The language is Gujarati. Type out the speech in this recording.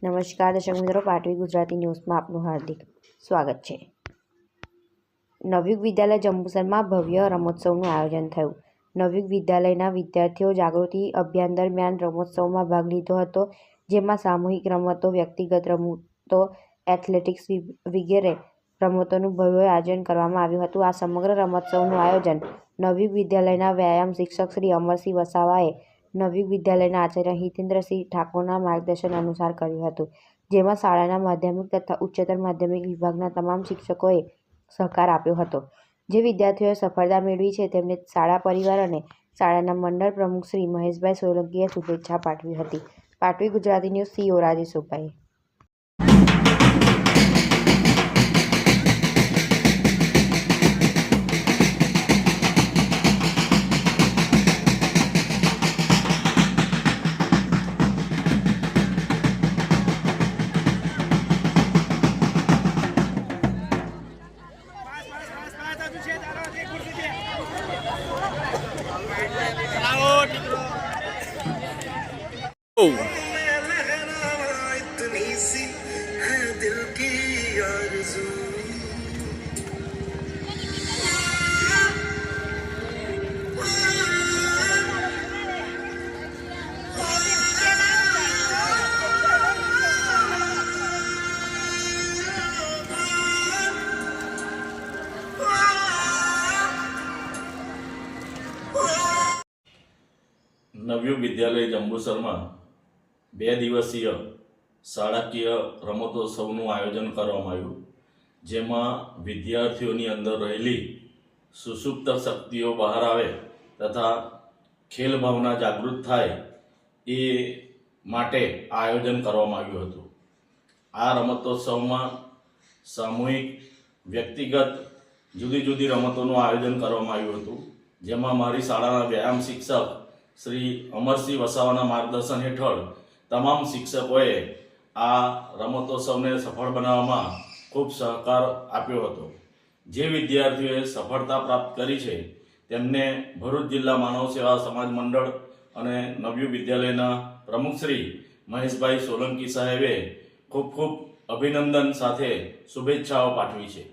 નમસ્કાર દર્શક મિત્રો, પાટવી ગુજરાતી ન્યૂઝમાં આપનું હાર્દિક સ્વાગત છે। નવયુગ વિદ્યાલય જંબુસરમાં ભવ્ય રમોત્સવનું આયોજન થયું। નવયુગ વિદ્યાલયના વિદ્યાર્થીઓ જાગૃતિ અભિયાન દરમિયાન રમોત્સવમાં ભાગ લીધો હતો, જેમાં સામૂહિક રમતો, વ્યક્તિગત રમતો, એથ્લેટિક્સ વગેરે રમતોનું ભવ્ય આયોજન કરવામાં આવ્યું હતું। આ સમગ્ર રમોત્સવનું આયોજન નવયુગ વિદ્યાલયના વ્યાયામ શિક્ષક શ્રી અમરસિંહ વસાવાએ નવયુગ વિદ્યાલયના આચાર્ય હિતેન્દ્રસિંહ ઠાકોરના માર્ગદર્શન અનુસાર કર્યું હતું, જેમાં શાળાના માધ્યમિક તથા ઉચ્ચતર માધ્યમિક વિભાગના તમામ શિક્ષકોએ સહકાર આપ્યો હતો। જે વિદ્યાર્થીઓએ સફળતા મેળવી છે તેમને શાળા પરિવાર અને શાળાના મંડળ પ્રમુખ શ્રી મહેશભાઈ સોલંકીએ શુભેચ્છા પાઠવી હતી। પાટવી ગુજરાતી ન્યૂઝ સીઓ રાજેશભાઈ। નવયુગ વિદ્યાલય જંબુસરમાં 2 દિવસીય શાળાકીય રમતોત્સવનું આયોજન કરવામાં આવ્યું, જેમાં વિદ્યાર્થીઓની અંદર રહેલી સુસુપ્ત શક્તિઓ બહાર આવે તથા ખેલ ભાવના જાગૃત થાય એ માટે આયોજન કરવામાં આવ્યું હતું। આ રમતોત્સવમાં સામૂહિક, વ્યક્તિગત જુદી જુદી રમતોનું આયોજન કરવામાં આવ્યું હતું, જેમાં મારી શાળાના વ્યાયામ શિક્ષક શ્રી અમરસિંહ વસાવાના માર્ગદર્શન હેઠળ તમામ શિક્ષકોએ આ રમતોત્સવને સફળ બનાવવામાં ખૂબ સહકાર આપ્યો હતો। જે વિદ્યાર્થીઓએ સફળતા પ્રાપ્ત કરી છે તેમને ભરૂચ જિલ્લા માનવ સેવા સમાજ મંડળ અને નવયુગ વિદ્યાલયના પ્રમુખ શ્રી મહેશભાઈ સોલંકી સાહેબે ખૂબ ખૂબ અભિનંદન સાથે શુભેચ્છાઓ પાઠવી છે।